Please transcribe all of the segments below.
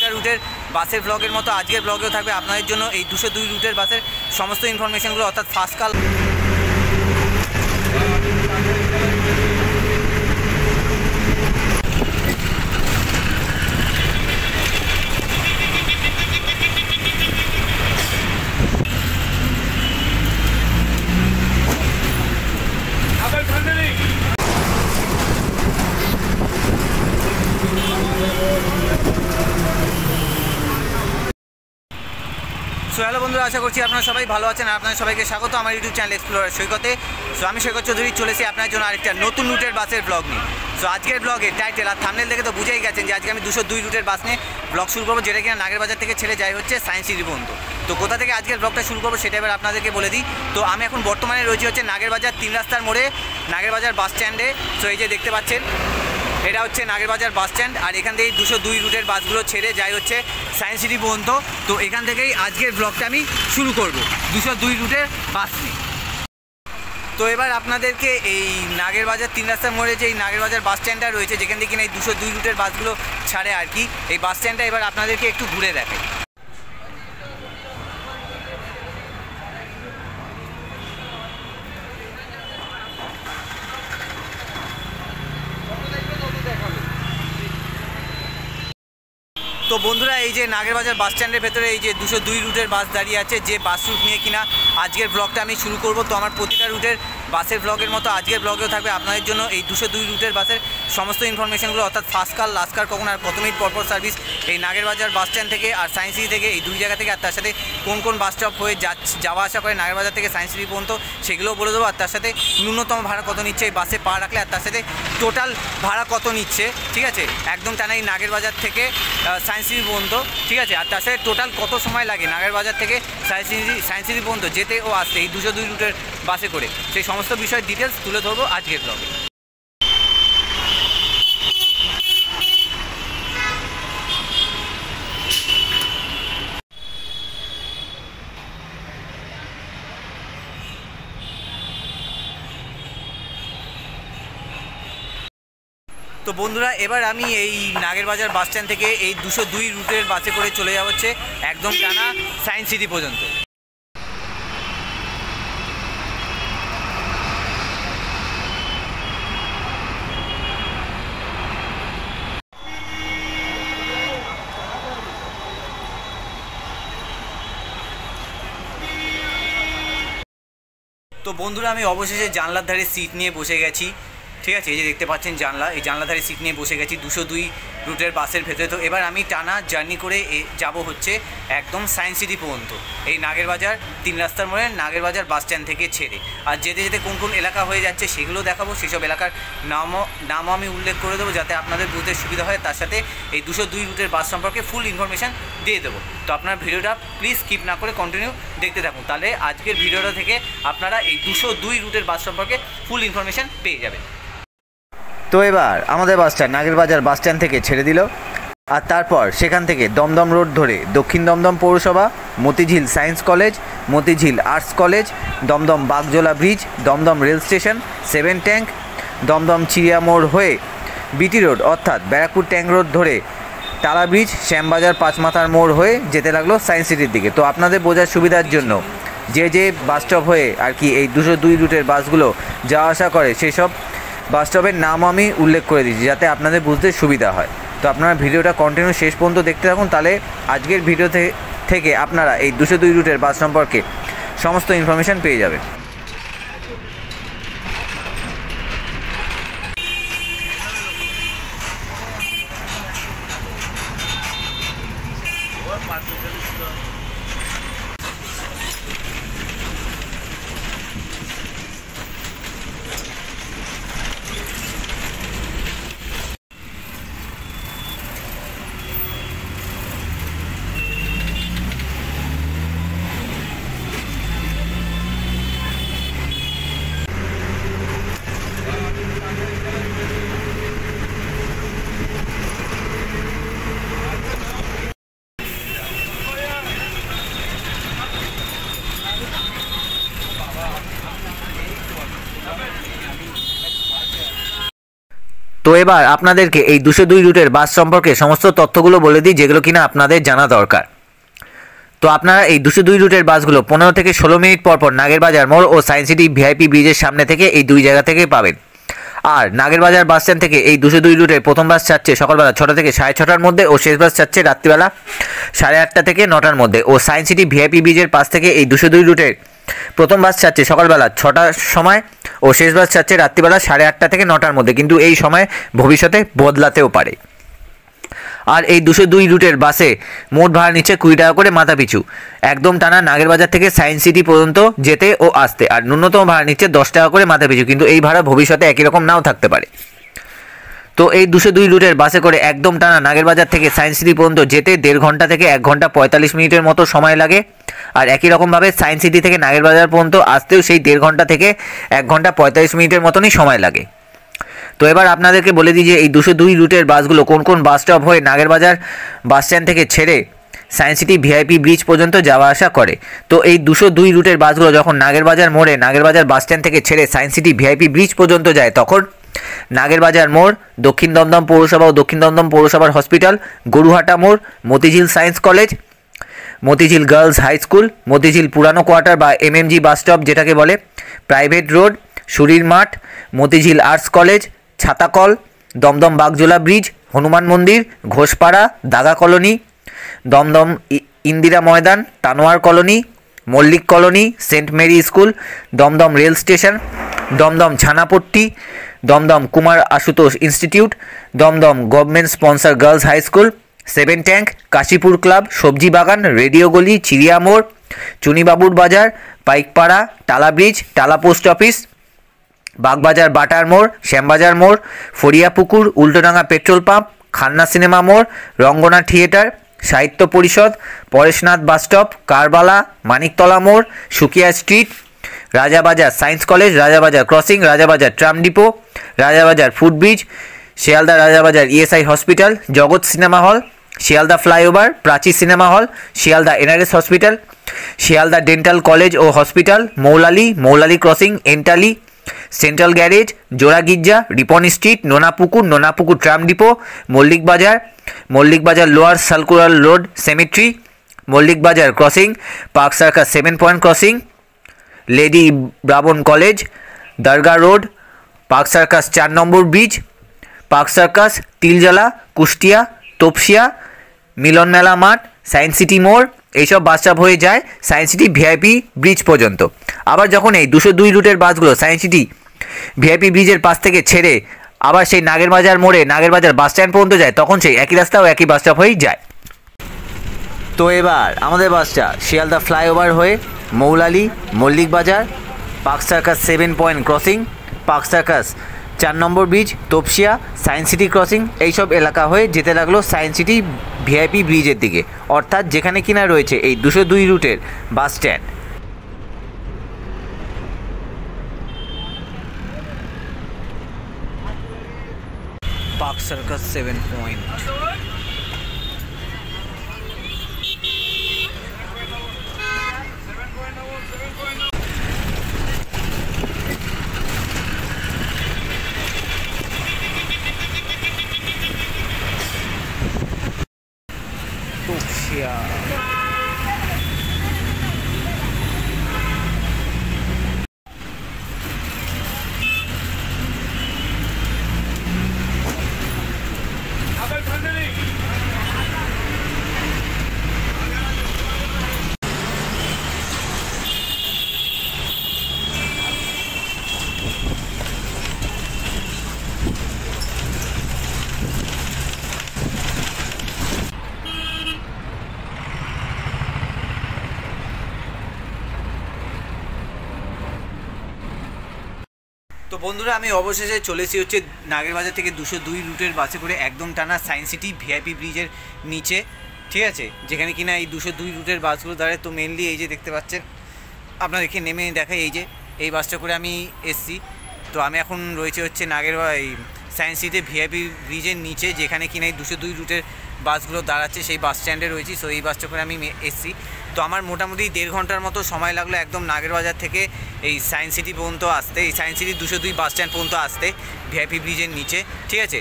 প্রতিটা রুটের বাসের ব্লগের মতো আজকের ব্লগেও থাকবে আপনাদের জন্য এই 202 রুটের বাসের সমস্ত ইনফরমেশনগুলো, অর্থাৎ ফার্স্ট কাল। সো হ্যালো বন্ধুরা, আশা করছি আপনারা সবাই ভালো আছেন। আপনাদের সবাইকে স্বাগত আমার ইউটিউব চ্যানেল এক্সপ্লোরার সৈকতে। সো আমি সৈকত চৌধুরী চলেছি আপনার জন্য আরেকটা নতুন রুটের বাসের ব্লগ নিয়ে। সো আজকের ব্লগে টাইটেল আর থাম্বনেল দেখে তো বুঝেই গেছেন যে আজকে আমি 202 রুটের বাস নিয়ে ব্লগ শুরু করবো, যেটা কিনা নাগেরবাজার থেকে ছেড়ে যায় হচ্ছে সায়েন্স সিটি পর্যন্ত। তো কোথা থেকে আজকের ব্লগটা শুরু করবো সেটা এবার আপনাদেরকে বলে দিই। তো আমি এখন বর্তমানে রয়েছি হচ্ছে নাগেরবাজার 3 রাস্তার মোড়ে, নাগেরবাজার বাস স্ট্যান্ডে। সো এই যে দেখতে পাচ্ছেন, এটা হচ্ছে নাগেরবাজার বাস স্ট্যান্ড, আর এখান থেকেই 202 রুটের বাসগুলো ছেড়ে যায় হচ্ছে সায়েন্স সিটি পর্যন্ত। তো এখান থেকেই আজকের ব্লগটা আমি শুরু করব 202 রুটের বাস নিয়ে। তো এবার আপনাদেরকে এই নাগেরবাজার 3 রাস্তার মোড়ে যে এই নাগেরবাজার বাস স্ট্যান্ডটা রয়েছে, যেখান থেকে কিনা এই 202 রুটের বাসগুলো ছাড়ে আর কি, এই বাস স্ট্যান্ডটা এবার আপনাদেরকে একটু ঘুরে দেখাই। তো বন্ধুরা, এই যে নাগেরবাজার বাস স্ট্যান্ডের ভেতরে এই যে 202 রুটের বাস দাঁড়িয়ে আছে, যে বাস রুট নিয়ে কিনা আজকের ব্লগটা আমি শুরু করব। তো আমার প্রতিটা রুটের বাসের ব্লগের মতো আজকের ব্লগেও থাকবে আপনাদের জন্য এই 202 রুটের বাসের সমস্ত ইনফরমেশনগুলো, অর্থাৎ ফার্স্ট কার, লাস্ট কার, কখন আর কত মিনিট পরপর সার্ভিস এই নাগেরবাজার বাস স্ট্যান্ড থেকে আর সায়েন্স সিটি থেকে, এই দুই জায়গা থেকে, আর তার সাথে কোন কোন বাস স্টপ হয়ে যাওয়া আসা করে নাগেরবাজার থেকে সায়েন্স সিটি পর্যন্ত সেগুলোও বলে দেবো। আর তার সাথে ন্যূনতম ভাড়া কত নিচ্ছে এই বাসে পা রাখলে, আর তার সাথে টোটাল ভাড়া কত নিচ্ছে, ঠিক আছে, একদম টানা এই নাগেরবাজার থেকে সায়েন্স সিটি পর্যন্ত, ঠিক আছে। আর তার সাথে টোটাল কত সময় লাগে নাগেরবাজার থেকে সায়েন্স সিটি পর্যন্ত যেতে ও আসতে এই 202 রুটের বাসে করে, সেই সমস্ত বিষয়ের ডিটেলস তুলে ধরবো আজকের ব্লগে। তো বন্ধুরা, এবার আমি এই নাগেরবাজার বাস স্ট্যান্ড থেকে এই 202 রুটের বাসে করে চলে যাওয়া হচ্ছে একদম টানা সায়েন্স সিটি পর্যন্ত। তো বন্ধুরা, আমি অবশেষে জানলার ধারে সিট নিয়ে বসে গেছি, ঠিক আছে। এই যে দেখতে পাচ্ছেন জানলা, এই জানলার ধারে সিট নিয়ে বসে গেছি 202 রুটের বাসের ভেতরে। তো এবার আমি টানা জার্নি করে যাব হচ্ছে একদম সায়েন্স সিটি পর্যন্ত, এই নাগেরবাজার 3 রাস্তার মোড়ে নাগেরবাজার বাস স্ট্যান্ড থেকে ছেড়ে। আর যেতে যেতে কোন কোন এলাকা হয়ে যাচ্ছে সেগুলো দেখাবো, সেসব এলাকার নামও আমি উল্লেখ করে দেবো যাতে আপনাদের বুঝতে সুবিধা হয়। তার সাথে এই 202 রুটের বাস সম্পর্কে ফুল ইনফরমেশান দিয়ে দেবো। তো আপনার ভিডিওটা প্লিজ স্কিপ না করে কন্টিনিউ দেখতে থাকুন, তাহলে আজকের ভিডিওটা থেকে আপনারা এই 202 রুটের বাস সম্পর্কে ফুল ইনফরমেশান পেয়ে যাবেন। তো এবার আমাদের বাসটা নাগেরবাজার বাস স্ট্যান্ড থেকে ছেড়ে দিল, আর তারপর সেখান থেকে দমদম রোড ধরে দক্ষিণ দমদম পৌরসভা, Motijheel science college, Motijheel arts college, Dumdum Bagjola bridge, Dumdum rail station, 7 tank, Dumdum Chiria More হয়ে বিটি রোড অর্থাৎ ব্যারাকপুর ট্যাঙ্ক রোড ধরে টালা ব্রিজ, শ্যামবাজার পাঁচমাথার মোড় হয়ে যেতে লাগলো সায়েন্স সিটির দিকে। তো আপনাদের বোঝার সুবিধার জন্য যে বাস স্টপ হয়ে আর কি এই 202 রুটের বাসগুলো যাওয়া আসা করে সেসব বাস স্টপের নাম আমি উল্লেখ করে দিচ্ছি যাতে আপনাদের বুঝতে সুবিধা হয়। তো আপনারা ভিডিওটা কন্টিনিউ শেষ পর্যন্ত দেখতে থাকুন, তাহলে আজকের ভিডিও থেকে আপনারা এই 202 রুটের বাস সম্পর্কে সমস্ত ইনফরমেশান পেয়ে যাবেন। তো এবার আপনাদেরকে এই 202 রুটের বাস সম্পর্কে সমস্ত তথ্যগুলো বলে দিই, যেগুলো কিনা আপনাদের জানা দরকার। তো আপনারা এই 202 রুটের বাসগুলো 15 থেকে 16 মিনিট পর পর নাগেরবাজার মোড় ও সায়েন্স সিটি ভিআইপি ব্রিজের সামনে থেকে এই দুই জায়গা থেকে পাবেন। আর নাগেরবাজার বাস স্ট্যান্ড থেকে এই 202 রুটের প্রথম বাস ছাড়ছে সকালবেলা 6টা থেকে 6:30টার মধ্যে ও শেষ বাস ছাড়ছে রাত্রিবেলা 8:30 থেকে 9টার মধ্যে। ও সায়েন্স সিটি ভিআইপি ব্রিজের পাশ থেকে এই 202 রুটের প্রথম বাস ছাড়ছে সকালবেলা 6টার সময় ও শেষ বাস ছাড়ছে রাত্রিবেলা 8:30 থেকে 9টার মধ্যে, কিন্তু এই সময় ভবিষ্যতে বদলাতেও পারে। আর এই 202 রুটের বাসে মোট ভাড়া নিচ্ছে 20 টাকা করে মাথা পিছু, একদম টানা নাগেরবাজার থেকে সায়েন্স সিটি পর্যন্ত যেতে ও আসতে। আর ন্যূনতম ভাড়া নিচ্ছে 10 টাকা করে মাথা পিছু, কিন্তু এই ভাড়া ভবিষ্যতে একই রকম নাও থাকতে পারে। তো এই 202 রুটের বাসে করে একদম টানা নাগেরবাজার থেকে সায়েন্স সিটি পর্যন্ত যেতে 1.5 ঘন্টা থেকে 1 ঘন্টা 45 মিনিটের মতো সময় লাগে। আর একই রকমভাবে সায়েন্স সিটি থেকে নাগেরবাজার পর্যন্ত আসতেও সেই 1.5 ঘন্টা থেকে 1 ঘন্টা 45 মিনিটের মতনই সময় লাগে। তো এবার আপনাদেরকে বলে দিই যে এই 202 রুটের বাসগুলো কোন কোন বাস স্টপ হয়ে নাগেরবাজার বাস স্ট্যান্ড থেকে ছেড়ে সায়েন্স সিটি ভিআইপি ব্রিজ পর্যন্ত যাওয়া আসা করে। তো এই 202 রুটের বাসগুলো যখন নাগেরবাজার মোড়ে নাগেরবাজার বাস স্ট্যান্ড থেকে ছেড়ে সায়েন্স সিটি ভিআইপি ব্রিজ পর্যন্ত যায়, তখন নাগেরবাজার মোড়, দক্ষিণ দমদম পৌরসভা ও দক্ষিণ দমদম পৌরসভার হসপিটাল, গরুহাটা মোড়, Motijheel science college, Motijheel girls high school, Motijheel পুরানো কোয়ার্টার বা এমএমজি বাস স্টপ যেটাকে বলে, প্রাইভেট রোড, সুরির মাঠ, Motijheel arts college, Chhatakal, Dumdum Bagjola bridge, Hanuman মন্দির, Ghoshpara, Daga colony, Dumdum Indira Maidan, Tanowar colony, Mallick colony, saint Mary school, Dumdum rail station, Dumdum Chhanapatti, Dumdum Kumar Ashutosh institute, Dumdum government sponsor girls high school, 7 tank, Kashipur club, Sabji Bagan, radio গলি, চিড়িয়া মোড়, চুনিবাবুর Bazar, Paikpara, Tala bridge, Tala post office, Bagbazar বাটার More, Shyambazar More, Fariapukur, Ultadanga petrol pump, Khanna cinema মোড়, Rangana theatre, Sahitya Parishad, Pareshnath bus stop, Karbala, Maniktala More, Sukia street, Rajabazar science college, Rajabazar crossing, Rajabazar tram depot, Rajabazar footbridge, Sealdah Rajabazar ESI hospital, Jagat cinema hall, Sealdah flyover, Prachi cinema hall, Sealdah NRS hospital, Sealdah dental college ও hospital, Moulali, Moulali crossing, Entally, central garage, Jora Girja, Ripon street, Nonapukur tram depot, Mallick Bazar lower circular road cemetery, Mallick Bazar crossing, park circus 7 point crossing, lady Brabourne college, Dargah road, park circus 4 number bridge, park circus, Tiljala, Kustia, Topsia, Milan Mela মাঠ, science city মোড়, এইসব bus stop হয়ে যায় science city VIP bridge পর্যন্ত। আবার যখন এই 202 রুটের বাসগুলো সায়েন্স সিটি ভিআইপি ব্রিজের পাশ থেকে ছেড়ে আবার সেই নাগেরবাজার মোড়ে নাগেরবাজার বাস স্ট্যান্ড পর্যন্ত যায়, তখন সেই একই রাস্তা ও একই বাস স্টপ হয়েই যায়। তো এবার আমাদের বাসটা শিয়ালদা ফ্লাইওভার হয়ে Moulali, Mallick Bazar, park circus 7 point crossing, park circus 4 number bridge, Topsia, science city crossing, এইসব এলাকা হয়ে যেতে লাগলো সায়েন্স সিটি ভিআইপি ব্রিজের দিকে, অর্থাৎ যেখানে কিনা রয়েছে এই 202 রুটের bus stand. Park circus 7 point. তো বন্ধুরা, আমি অবশেষে চলেছি হচ্ছে নাগেরবাজার থেকে 202 রুটের বাসে করে একদম টানা সায়েন্স সিটি ভিআইপি ব্রিজের নিচে, ঠিক আছে, যেখানে কিনা এই 202 রুটের বাসগুলো দাঁড়ায়। তো মেনলি এই যে দেখতে পাচ্ছেন, আপনাদেরকে নেমে দেখাই, এই যে এই বাসটা করে আমি এসছি। তো আমি এখন রয়েছে হচ্ছে সায়েন্স সিটি ভিআইপি ব্রিজের নিচে, যেখানে কিনা এই 202 রুটের বাসগুলো দাঁড়াচ্ছে সেই বাস স্ট্যান্ডে রয়েছি। সো এই বাসটা করে আমি এসছি। তো আমার মোটামুটি 1.5 ঘন্টার মতো সময় লাগলো একদম নাগেরবাজার থেকে এই সায়েন্স সিটি পর্যন্ত আসতে, এই সায়েন্স সিটি 202 বাস স্ট্যান্ড পর্যন্ত আসতে ভিআইপি ব্রিজের নিচে, ঠিক আছে।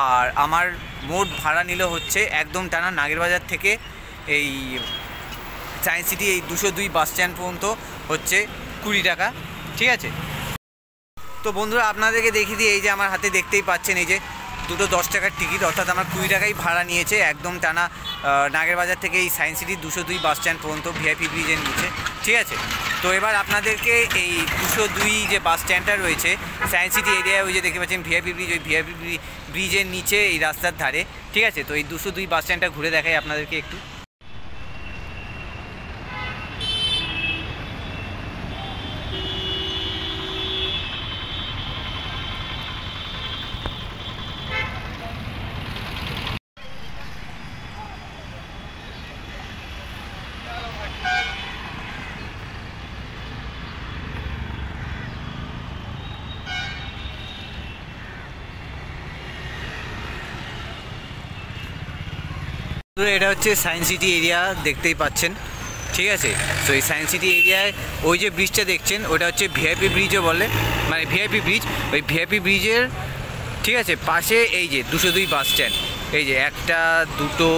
আর আমার মোট ভাড়া নিল হচ্ছে একদম টানা নাগেরবাজার থেকে এই সায়েন্স সিটি এই 202 বাস স্ট্যান্ড পর্যন্ত হচ্ছে 20 টাকা, ঠিক আছে। তো বন্ধুরা আপনাদেরকে দেখিয়ে দিই, এই যে আমার হাতে দেখতেই পাচ্ছেন এই যে দুটো 10 টাকার টিকিট, অর্থাৎ আমার 20 টাকাই ভাড়া নিয়েছে একদম টানা নাগেরবাজার থেকে এই সায়েন্স সিটি 202 বাস স্ট্যান্ড পর্যন্ত ভিআইপি ব্রিজের নিচে, ঠিক আছে। তো এবার আপনাদেরকে এই 202 যে বাস স্ট্যান্ডটা রয়েছে সায়েন্স সিটি এরিয়ায়, ওই যে দেখতে পাচ্ছেন ভিআইপি ব্রিজ, ওই ভিআইপি ব্রিজের নিচে এই রাস্তার ধারে, ঠিক আছে। তো এই 202 বাস স্ট্যান্ডটা ঘুরে দেখাই আপনাদেরকে একটু। তো এটা হচ্ছে সায়েন্স সিটি এরিয়া, দেখতেই পাচ্ছেন, ঠিক আছে। তো এই সায়েন্স সিটি এরিয়ায় ওই যে ব্রিজটা দেখছেন ওটা হচ্ছে ভিআইপি ব্রিজও বলে, মানে ভিআইপি ব্রিজ, ওই ভিআইপি ব্রিজের, ঠিক আছে, পাশে এই যে 202 বাস স্ট্যান্ড, এই যে 1, 2,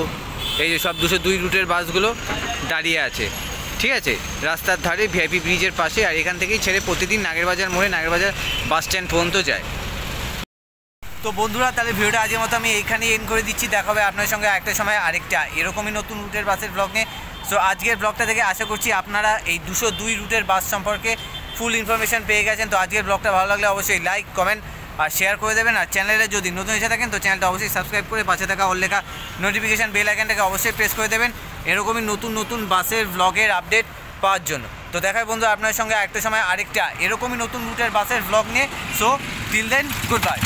এই যে সব 202 রুটের বাসগুলো দাঁড়িয়ে আছে, ঠিক আছে, রাস্তার ধারে ভিআইপি ব্রিজের পাশে। আর এখান থেকেই ছেড়ে প্রতিদিন নাগেরবাজার মোড়ে নাগেরবাজার বাস স্ট্যান্ড পর্যন্ত যায়। তো বন্ধুরা তাহলে ভিডিওটা আজকের মতো আমি এইখানেই এন্ড করে দিচ্ছি। দেখা হবে আপনার সঙ্গে একটা সময় আরেকটা এরকমই নতুন রুটের বাসের ব্লগ নিয়ে। সো আজকের ব্লগটা থেকে আশা করছি আপনারা এই 202 রুটের বাস সম্পর্কে ফুল ইনফরমেশান পেয়ে গেছেন। তো আজকের ব্লগটা ভালো লাগলে অবশ্যই লাইক, কমেন্ট আর শেয়ার করে দেবেন। আর চ্যানেলে যদি নতুন এসে থাকেন তো চ্যানেলটা অবশ্যই সাবস্ক্রাইব করে পাশে থাকা অল লেখা নোটিফিকেশান বেল আইকনটাকে অবশ্যই প্রেস করে দেবেন এরকমই নতুন নতুন বাসের ব্লগের আপডেট পাওয়ার জন্য। তো দেখায় বন্ধু আপনার সঙ্গে একটা সময় আরেকটা এরকমই নতুন রুটের বাসের ব্লগ নিয়ে। So till then, good by.